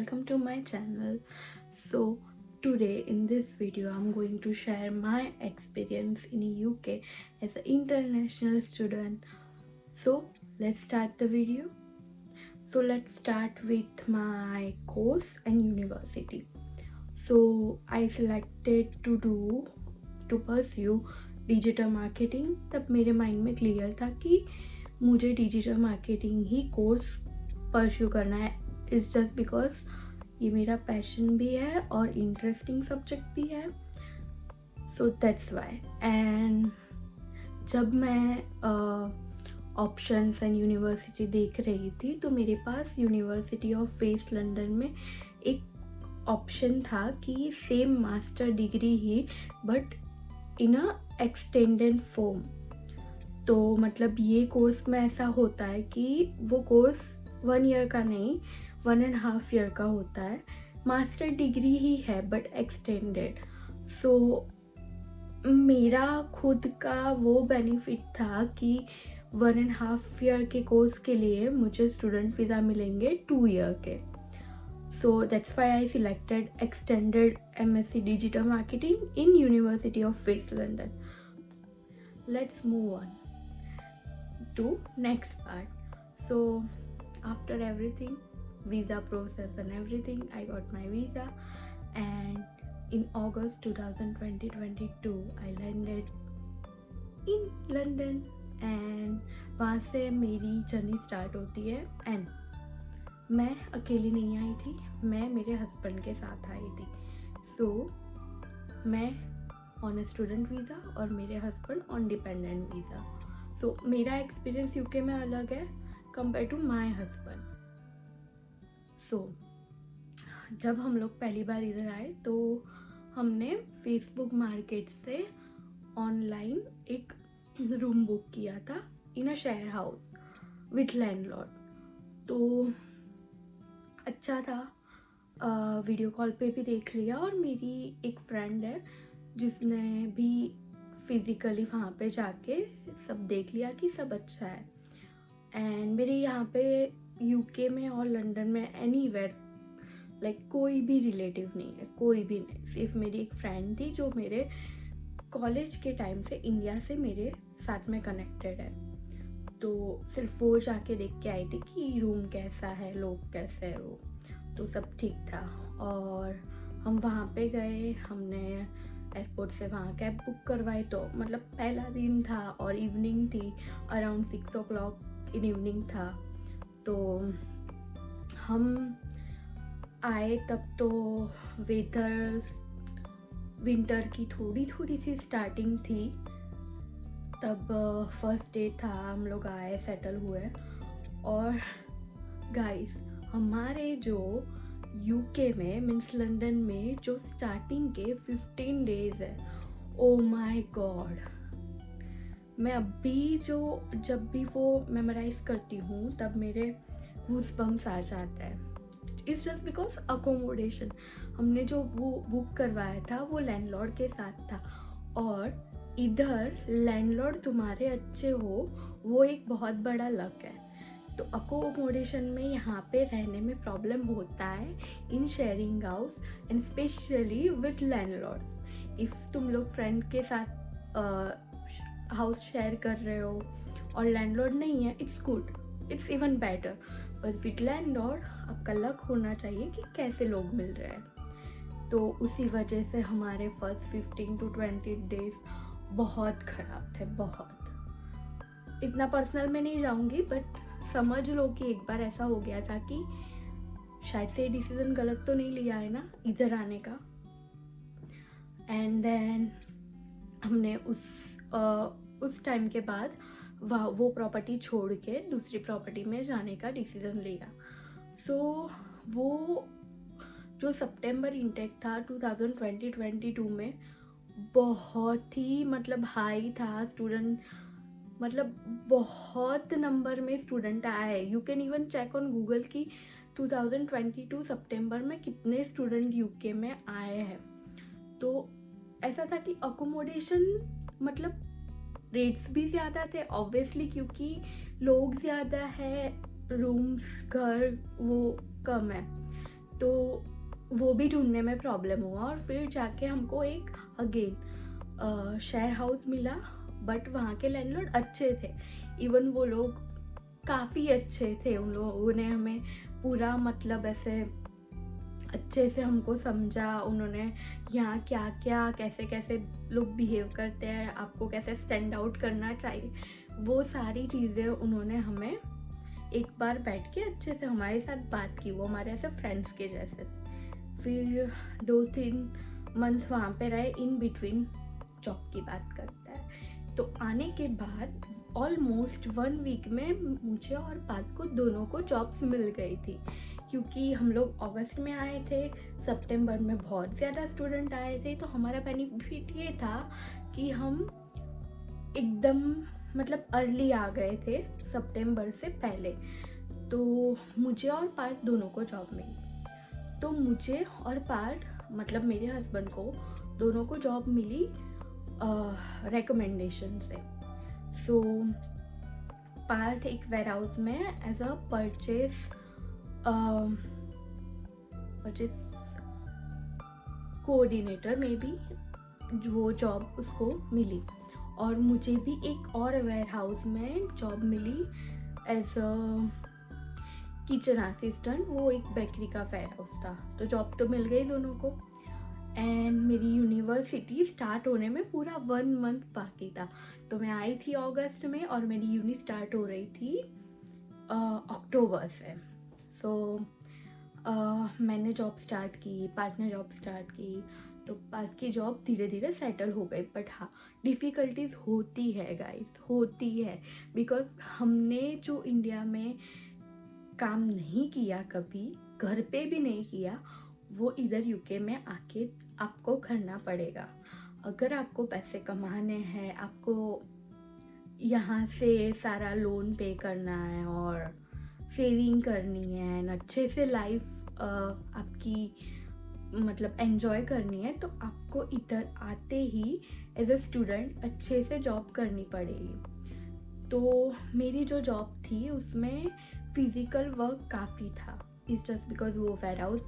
welcome to my channel. So today in this video I'm going to share my experience in UK as an international student. So let's start the video. So let's start with my course and university. So I selected to pursue digital marketing. तब मेरे mind में clear था कि मुझे digital marketing ही course pursue करना है. It's just because ये मेरा पैशन भी है और इंटरेस्टिंग सब्जेक्ट भी है. So that's why. एंड जब मैं ऑप्शंस एंड यूनिवर्सिटी देख रही थी तो मेरे पास यूनिवर्सिटी ऑफ वेस्ट लंदन में एक ऑप्शन था कि same master degree he but in a extended form. तो मतलब ये कोर्स में ऐसा होता है कि वो कोर्स 1 ईयर का नहीं 1.5 ईयर का होता है. मास्टर डिग्री ही है बट एक्सटेंडेड. सो मेरा खुद का वो बेनिफिट था कि 1.5 ईयर के कोर्स के लिए मुझे स्टूडेंट वीज़ा मिलेंगे 2 ईयर के. So that's why I selected extended MSc Digital Marketing in University of West London. Let's move on to next part. So after everything, visa process and everything, I got my visa, and in August 2022 I landed in London and वहाँ से मेरी journey start होती है. And मैं अकेली नहीं आई थी, मैं मेरे हस्बैंड के साथ आई थी. सो मैं ऑन अ स्टूडेंट वीज़ा और मेरे husband on dependent visa. So मेरा एक्सपीरियंस यूके में अलग है compare to my husband. So जब हम लोग पहली बार इधर आए तो हमने फेसबुक मार्केट से ऑनलाइन एक रूम बुक किया था in a share house with landlord. तो अच्छा था. वीडियो कॉल पे भी देख लिया और मेरी एक फ्रेंड है जिसने भी फिज़िकली वहाँ पे जाके सब देख लिया कि सब अच्छा है. एंड मेरे यहाँ पे यूके में और लंदन में एनीवेयर लाइक कोई भी रिलेटिव नहीं है, कोई भी नहीं. सिर्फ मेरी एक फ्रेंड थी जो मेरे कॉलेज के टाइम से इंडिया से मेरे साथ में कनेक्टेड है. तो सिर्फ वो जाके देख के आई थी कि रूम कैसा है, लोग कैसे है वो. तो सब ठीक था और हम वहाँ पे गए. हमने एयरपोर्ट से वहाँ कैब बुक करवाई. तो मतलब पहला दिन था और इवनिंग थी, अराउंड 6 o'clock इन इवनिंग था. तो हम आए तब तो वेदर विंटर की थोड़ी थोड़ी सी स्टार्टिंग थी. तब फर्स्ट डे था, हम लोग आए, सेटल हुए. और गाइस हमारे जो यूके में मीन्स लंदन में जो स्टार्टिंग के 15 डेज़ है, ओ माय गॉड. मैं अभी जब भी वो मेमोराइज करती हूँ तब मेरे गूज़बम्स आ जाता है. इट्स जस्ट बिकॉज अकोमोडेशन हमने जो वो बुक करवाया था वो लैंडलॉर्ड के साथ था. और इधर लैंडलॉर्ड तुम्हारे अच्छे हो वो एक बहुत बड़ा लक है. तो अकोमोडेशन में यहाँ पे रहने में प्रॉब्लम होता है in sharing house and specially with landlord. If तुम लोग फ्रेंड के साथ हाउस शेयर कर रहे हो और लैंडलॉर्ड नहीं है, it's good, it's even better. But with landlord आपका लक होना चाहिए कि कैसे लोग मिल रहे हैं. तो उसी वजह से हमारे फर्स्ट 15 to 20 डेज बहुत ख़राब थे, बहुत. इतना पर्सनल में नहीं जाऊंगी बट समझ लो कि एक बार ऐसा हो गया था कि शायद से डिसीज़न गलत तो नहीं लिया है ना इधर आने का. एंड देन हमने उस टाइम के बाद वो प्रॉपर्टी छोड़ के दूसरी प्रॉपर्टी में जाने का डिसीज़न लिया. सो वो जो सितंबर इंटेक था 2022 में बहुत ही मतलब हाई था. स्टूडेंट मतलब बहुत नंबर में स्टूडेंट आए. You can even check on Google कि 2022 सितंबर में कितने स्टूडेंट यूके में आए हैं. तो ऐसा था कि अकोमोडेशन मतलब रेट्स भी ज़्यादा थे ऑब्वियसली क्योंकि लोग ज़्यादा है, रूम्स घर वो कम है. तो वो भी ढूंढने में प्रॉब्लम हुआ और फिर जाके हमको एक अगेन शेयर हाउस मिला, बट वहाँ के लैंडलॉर्ड अच्छे थे। इवन वो लोग काफ़ी अच्छे थे, उन लोगों ने हमें पूरा मतलब ऐसे अच्छे से हमको समझा। उन्होंने यहाँ क्या क्या कैसे कैसे लोग बिहेव करते हैं, आपको कैसे स्टैंड आउट करना चाहिए, वो सारी चीज़ें उन्होंने हमें एक बार बैठ के अच्छे से हमारे साथ बात की। वो हमारे ऐसे फ्रेंड्स के जैसे थे। फिर 2-3 मंथ वहाँ पे रहे। इन बिटवीन जॉब की बात करता है तो आने के बाद ऑलमोस्ट 1 वीक में मुझे और पार्थ को दोनों को जॉब्स मिल गई थी, क्योंकि हम लोग अगस्त में आए थे, सितंबर में बहुत ज़्यादा स्टूडेंट आए थे। तो हमारा बेनिफिट ये था कि हम एकदम मतलब अर्ली आ गए थे सितंबर से पहले। तो मुझे और पार्थ दोनों को जॉब मिली। तो मुझे और पार्थ मतलब मेरे हस्बैंड को दोनों को जॉब मिली रिकमेंडेशन से। सो पार्थ एक वेयर हाउस में एज अ परचेज कोऑर्डिनेटर में भी वो जॉब उसको मिली। और मुझे भी एक और वेयर हाउस में जॉब मिली एज अ किचन असिस्टेंट। वो एक बेकरी का वेयर हाउस था। तो जॉब तो मिल गई दोनों को। एंड मेरी यूनिवर्सिटी स्टार्ट होने में पूरा 1 मंथ बाकी था। तो मैं आई थी अगस्त में और मेरी यूनि स्टार्ट हो रही थी अक्टूबर से। सो मैंने जॉब स्टार्ट की, पार्थ ने जॉब स्टार्ट की। तो पार्थ की जॉब धीरे धीरे सेटल हो गई। बट हाँ, डिफ़िकल्टीज होती है गाइस, होती है। बिकॉज हमने जो इंडिया में काम नहीं किया, कभी घर पे भी नहीं किया, वो इधर यूके में आके आपको करना पड़ेगा। अगर आपको पैसे कमाने हैं, आपको यहाँ से सारा लोन पे करना है और सेविंग करनी है एंड अच्छे से लाइफ आपकी मतलब एंजॉय करनी है, तो आपको इधर आते ही एज अ स्टूडेंट अच्छे से जॉब करनी पड़ेगी। तो मेरी जो जॉब थी उसमें फिज़िकल वर्क काफ़ी था। इट्स जस्ट बिकॉज वो वेयर हाउस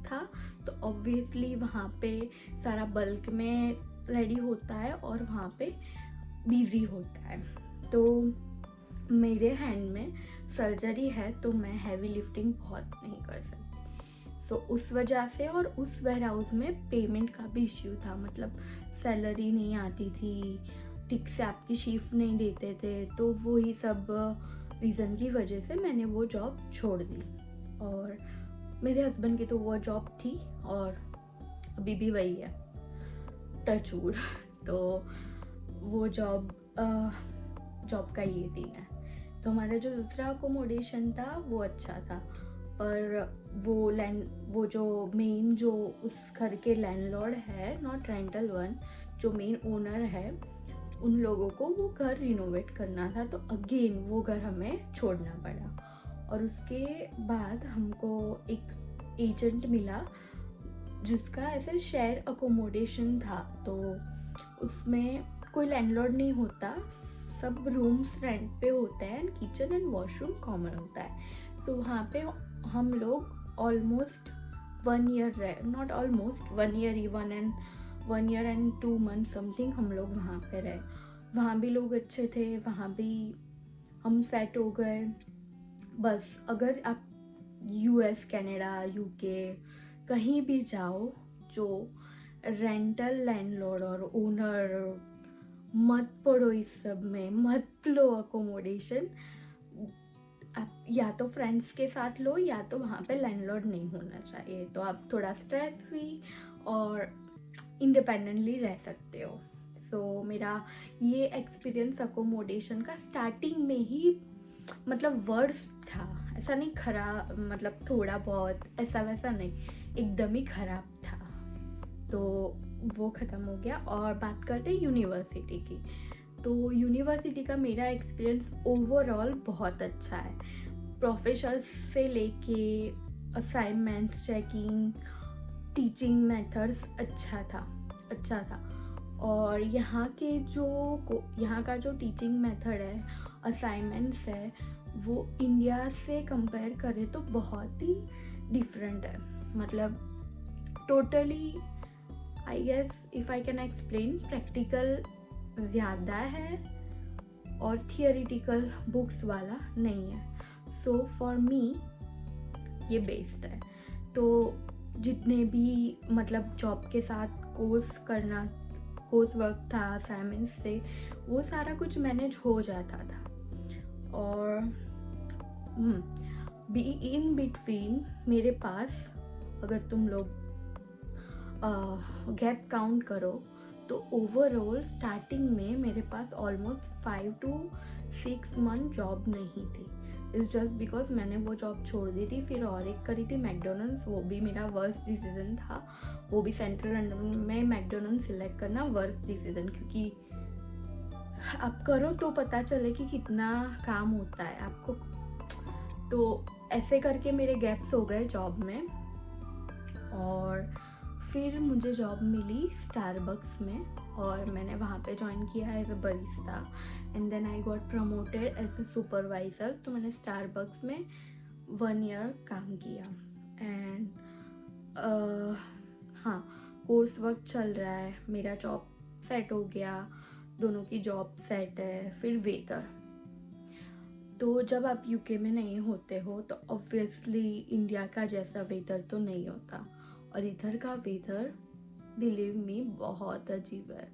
था, तो ऑब्वियसली वहाँ पे सारा बल्क में रेडी होता है और वहाँ पे बिज़ी होता है। तो मेरे हैंड में सर्जरी है, तो मैं हैवी लिफ्टिंग बहुत नहीं कर सकती। सो उस वजह से और उस वेयर हाउस में पेमेंट का भी इश्यू था। मतलब सैलरी नहीं आती थी, ठीक से आपकी शिफ्ट नहीं देते थे। तो वही सब रीज़न की वजह से मैंने वो जॉब छोड़ दी। और मेरे हस्बैंड की तो वो जॉब थी और अभी भी वही है, टच वुड। तो वो जॉब का ये सीन है। तो हमारा जो दूसरा अकोमोडेशन था वो अच्छा था, पर वो जो मेन जो उस घर के लैंडलॉर्ड है, नॉट रेंटल वन, जो मेन ओनर है, उन लोगों को वो घर रिनोवेट करना था। तो अगेन वो घर हमें छोड़ना पड़ा। और उसके बाद हमको एक एजेंट मिला जिसका ऐसे शेयर अकोमोडेशन था। तो उसमें कोई लैंडलॉर्ड नहीं होता, सब रूम्स रेंट पे होते हैं and kitchen and washroom common होता है। सो वहाँ पे हम लोग ऑलमोस्ट 1 ईयर रहे, not almost 1 year he, 1 year and 2 month something हम लोग वहाँ पे रहे। वहाँ भी लोग अच्छे थे, वहाँ भी हम सेट हो गए। बस अगर आप US, कनाडा, UK कहीं भी जाओ, जो रेंटल लैंडलॉर्ड और ओनर, मत पड़ो इस सब में, मत लो अकोमोडेशन। आप या तो फ्रेंड्स के साथ लो या तो वहाँ पे लैंडलॉर्ड नहीं होना चाहिए। तो आप थोड़ा स्ट्रेस फ्री और इंडिपेंडेंटली रह सकते हो। सो मेरा ये एक्सपीरियंस अकोमोडेशन का स्टार्टिंग में ही मतलब वर्स्ट था। ऐसा नहीं खराब, मतलब थोड़ा बहुत ऐसा वैसा नहीं, एकदम ही खराब था। तो वो ख़त्म हो गया। और बात करते हैं यूनिवर्सिटी की। तो यूनिवर्सिटी का मेरा एक्सपीरियंस ओवरऑल बहुत अच्छा है। प्रोफेसर से लेके असाइनमेंट्स, चेकिंग, टीचिंग मेथड्स अच्छा था। और यहाँ का जो टीचिंग मेथड है, असाइनमेंट्स है, वो इंडिया से कंपेयर करें तो बहुत ही डिफरेंट है। मतलब totally I guess if I can explain, practical ज़्यादा है और थियोरिटिकल बुक्स वाला नहीं है। सो फॉर मी ये बेस्ड है। तो जितने भी मतलब जॉब के साथ कोर्स वर्क था, असाइनमेंट्स से, वो सारा कुछ मैनेज हो जाता था। और बी इन बिटवीन मेरे पास, अगर तुम लोग गैप काउंट करो तो ओवरऑल स्टार्टिंग में मेरे पास ऑलमोस्ट 5 to 6 मंथ जॉब नहीं थी। इट्स जस्ट बिकॉज मैंने वो जॉब छोड़ दी थी, फिर और एक करी थी मैकडोनल्ड्स। वो भी मेरा वर्स्ट डिसीजन था, वो भी सेंट्रल लंदन में मैकडोनल्ड्स सिलेक्ट करना वर्स्ट डिसीजन, क्योंकि आप करो तो पता चले कि कितना काम होता है आपको। तो ऐसे करके मेरे गैप्स हो गए जॉब में। और फिर मुझे जॉब मिली स्टारबक्स में और मैंने वहाँ पे ज्वाइन किया as a barista and then I got promoted as a supervisor. तो मैंने स्टारबक्स में 1 ईयर काम किया एंड हाँ, कोर्स वर्क चल रहा है, मेरा जॉब सेट हो गया, दोनों की जॉब सेट है। फिर वेदर, तो जब आप यूके में नहीं होते हो तो ऑब्वियसली इंडिया का जैसा वेदर तो नहीं होता, और इधर का वेदर बिलीव मी बहुत अजीब है।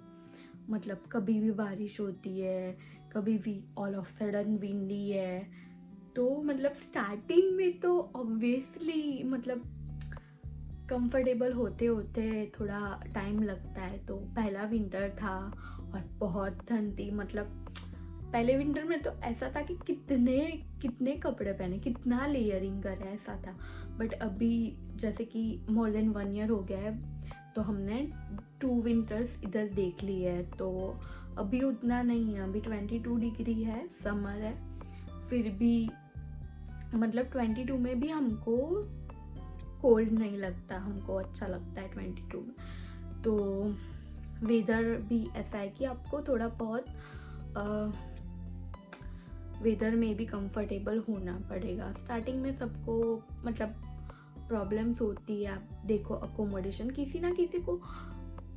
मतलब कभी भी बारिश होती है, कभी भी ऑल ऑफ सडन विंडी है। तो मतलब स्टार्टिंग में तो ऑब्वियसली मतलब कंफर्टेबल होते होते थोड़ा टाइम लगता है। तो पहला विंटर था और बहुत ठंड थी। मतलब पहले विंटर में तो ऐसा था कि कितने कपड़े पहने, कितना लेयरिंग करें, ऐसा था। बट अभी जैसे कि मोर देन 1 ईयर हो गया है, तो हमने 2 विंटर्स इधर देख ली है। तो अभी उतना नहीं है, अभी 22 डिग्री है, समर है। फिर भी मतलब 22 में भी हमको कोल्ड नहीं लगता, हमको अच्छा लगता है 22 में। तो वेदर भी ऐसा है कि आपको थोड़ा बहुत वेदर में भी कंफर्टेबल होना पड़ेगा। स्टार्टिंग में सबको मतलब प्रॉब्लम्स होती है। आप देखो अकोमोडेशन, किसी ना किसी को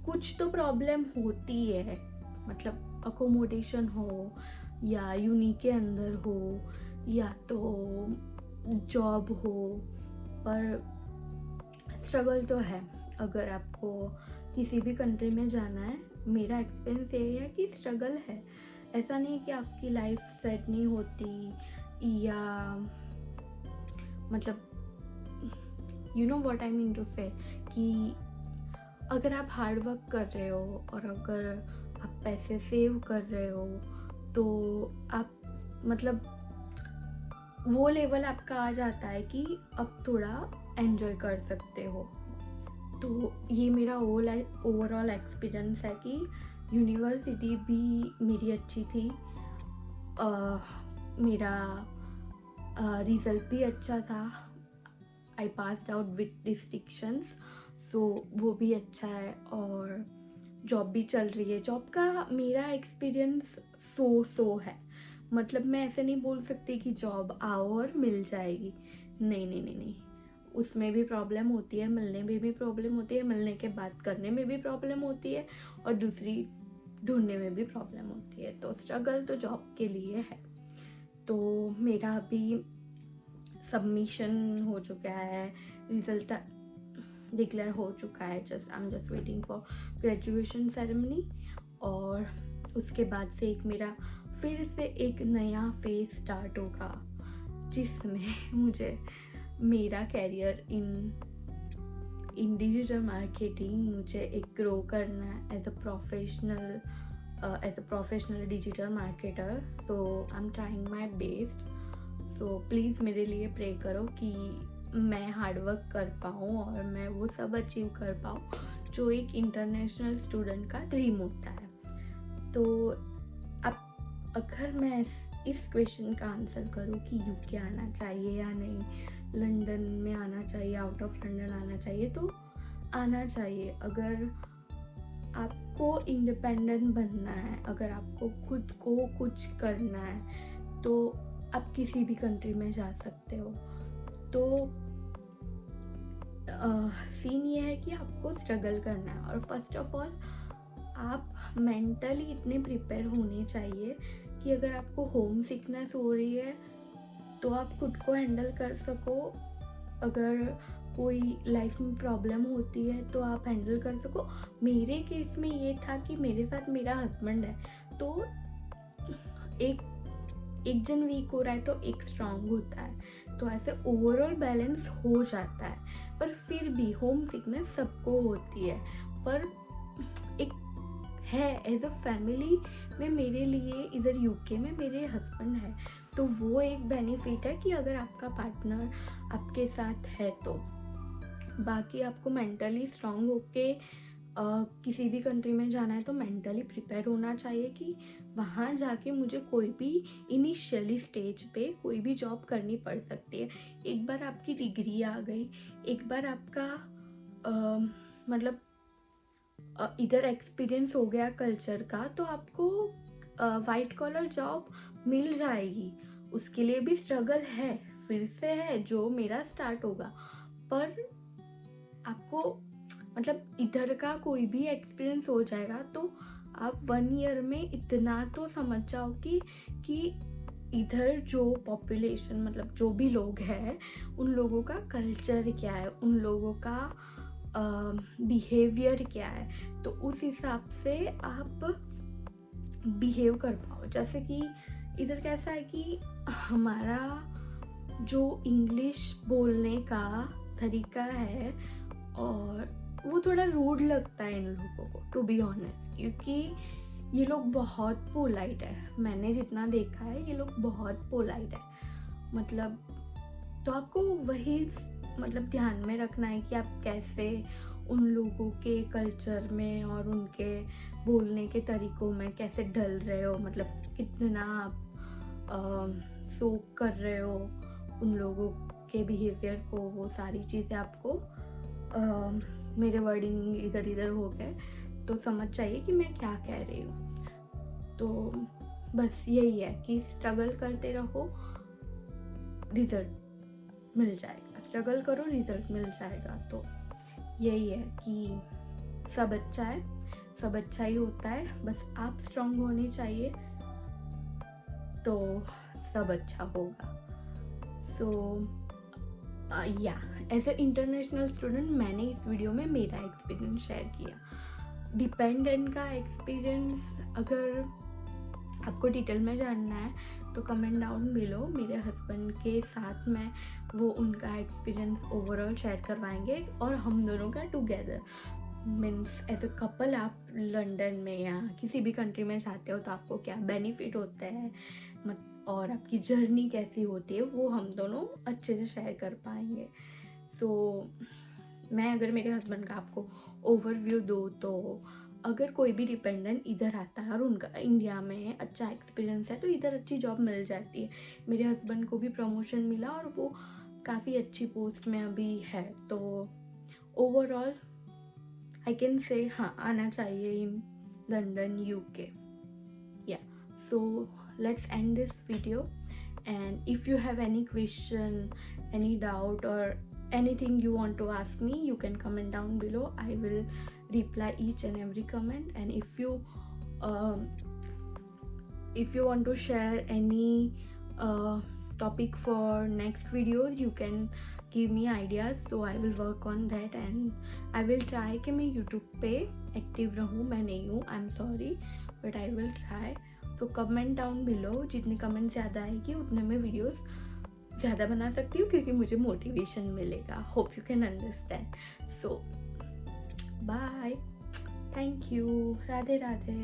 कुछ तो प्रॉब्लम होती है। मतलब अकोमोडेशन हो या यूनी के अंदर हो या तो जॉब हो, पर स्ट्रगल तो है। अगर आपको किसी भी कंट्री में जाना है, मेरा एक्सपीरियंस यही है कि स्ट्रगल है। ऐसा नहीं कि आपकी लाइफ सेट नहीं होती, या मतलब you know what I mean to say, कि अगर आप हार्ड वर्क कर रहे हो और अगर आप पैसे सेव कर रहे हो तो आप मतलब वो लेवल आपका आ जाता है कि अब थोड़ा एंजॉय कर सकते हो। तो ये मेरा ओवरऑल एक्सपीरियंस है कि यूनिवर्सिटी भी मेरी अच्छी थी, मेरा रिज़ल्ट भी अच्छा था, I passed out with distinctions, so वो भी अच्छा है। और जॉब भी चल रही है। जॉब का मेरा एक्सपीरियंस सो है। मतलब मैं ऐसे नहीं बोल सकती कि जॉब आओ और मिल जाएगी, नहीं नहीं नहीं नहीं, उसमें भी प्रॉब्लम होती है, मिलने में भी प्रॉब्लम होती है, मिलने के बाद करने में भी प्रॉब्लम होती है, और दूसरी ढूंढने में भी प्रॉब्लम होती है। तो स्ट्रगल तो जॉब के लिए है। तो मेरा अभी सबमिशन हो चुका है, रिजल्ट डिक्लेयर हो चुका है, I am just waiting for graduation ceremony. और उसके बाद से मेरा फिर से एक नया फेज स्टार्ट होगा, जिसमें मुझे मेरा कैरियर इन डिजिटल मार्केटिंग मुझे एक ग्रो करना है as a professional digital marketer. So I am trying my best. So please मेरे लिए प्रे करो कि मैं हार्डवर्क कर पाऊँ और मैं वो सब अचीव कर पाऊँ जो एक इंटरनेशनल स्टूडेंट का ड्रीम होता है। तो अब अगर मैं इस क्वेश्चन का आंसर करूँ कि यूके आना चाहिए या नहीं, लंदन में आना चाहिए, आउट ऑफ लंदन आना चाहिए, तो आना चाहिए। अगर आपको इंडिपेंडेंट बनना है, अगर आपको खुद को कुछ करना है, तो आप किसी भी कंट्री में जा सकते हो। तो सीन ये है कि आपको स्ट्रगल करना है, और फर्स्ट ऑफ ऑल आप मेंटली इतने प्रिपेयर होने चाहिए कि अगर आपको होम सिकनेस हो रही है तो आप खुद को हैंडल कर सको। अगर कोई लाइफ में प्रॉब्लम होती है तो आप हैंडल कर सको। मेरे केस में ये था कि मेरे साथ मेरा हस्बैंड है, तो एक जन वीक हो रहा है तो एक स्ट्रांग होता है, तो ऐसे ओवरऑल बैलेंस हो जाता है। पर फिर भी होम सिकनेस सबको होती है, पर एक है एज अ फैमिली में मेरे लिए इधर यूके में मेरे हस्बैंड है, तो वो एक बेनिफिट है कि अगर आपका पार्टनर आपके साथ है तो। बाकी आपको मेंटली स्ट्रांग होके किसी भी कंट्री में जाना है तो मेंटली प्रिपेयर होना चाहिए कि वहाँ जाके मुझे कोई भी इनिशियली स्टेज पे कोई भी जॉब करनी पड़ सकती है। एक बार आपकी डिग्री आ गई, एक बार आपका मतलब इधर एक्सपीरियंस हो गया कल्चर का, तो आपको वाइट कॉलर जॉब मिल जाएगी। उसके लिए भी स्ट्रगल है, फिर से है जो मेरा स्टार्ट होगा, पर आपको मतलब इधर का कोई भी एक्सपीरियंस हो जाएगा तो आप 1 ईयर में इतना तो समझ जाओ कि इधर जो पॉपुलेशन मतलब जो भी लोग हैं उन लोगों का कल्चर क्या है, उन लोगों का बिहेवियर क्या है, तो उस हिसाब से आप बिहेव कर पाओ। जैसे कि इधर कैसा है कि हमारा जो इंग्लिश बोलने का तरीका है और वो थोड़ा रूड लगता है इन लोगों को, टू बी ऑनेस्ट, क्योंकि ये लोग बहुत पोलाइट है। मैंने जितना देखा है ये लोग बहुत पोलाइट है, मतलब तो आपको वही मतलब ध्यान में रखना है कि आप कैसे उन लोगों के कल्चर में और उनके बोलने के तरीक़ों में कैसे ढल रहे हो, मतलब कितना आप सोक कर रहे हो उन लोगों के बिहेवियर को। वो सारी चीज़ें आपको मेरे वर्डिंग इधर इधर हो गए तो समझ चाहिए कि मैं क्या कह रही हूँ। तो बस यही है कि स्ट्रगल करते रहो, रिज़ल्ट मिल जाएगा। स्ट्रगल करो, रिज़ल्ट मिल जाएगा। तो यही है कि सब अच्छा है, सब अच्छा ही होता है, बस आप स्ट्रॉन्ग होने चाहिए तो सब अच्छा होगा। सो या एज अ इंटरनेशनल स्टूडेंट मैंने इस वीडियो में मेरा एक्सपीरियंस शेयर किया। डिपेंडेंट का एक्सपीरियंस अगर आपको डिटेल में जानना है तो कमेंट डाउन बिलो, मेरे हस्बैंड के साथ में वो उनका एक्सपीरियंस ओवरऑल शेयर करवाएंगे और हम दोनों का together means as a couple आप लंदन में या किसी भी कंट्री में जाते हो तो आपको क्या बेनिफिट होता है और आपकी जर्नी कैसी होती है वो हम दोनों अच्छे से शेयर कर पाएंगे। सो मैं अगर मेरे हस्बैंड का आपको ओवरव्यू दूँ तो अगर कोई भी डिपेंडेंट इधर आता है और उनका इंडिया में अच्छा एक्सपीरियंस है तो इधर अच्छी जॉब मिल जाती है। मेरे हस्बैंड को भी प्रमोशन मिला और वो काफ़ी अच्छी पोस्ट में अभी है, तो ओवरऑल आई कैन से हाँ आना चाहिए इन लंदन यूके। या सो let's end this video, and if you have any question, any doubt or anything you want to ask me, you can comment down below. I will reply each and every comment, and if you want to share any topic for next videos, you can give me ideas, so I will work on that and I will try कि मैं YouTube पे active रहूँ। मैं नहीं हूँ, I am sorry, but I will try. So comment down below, जितने comment ज़्यादा आएगी उतने मैं वीडियोस ज़्यादा बना सकती हूँ क्योंकि मुझे मोटिवेशन मिलेगा। Hope you can understand. So bye, thank you, Radhe Radhe.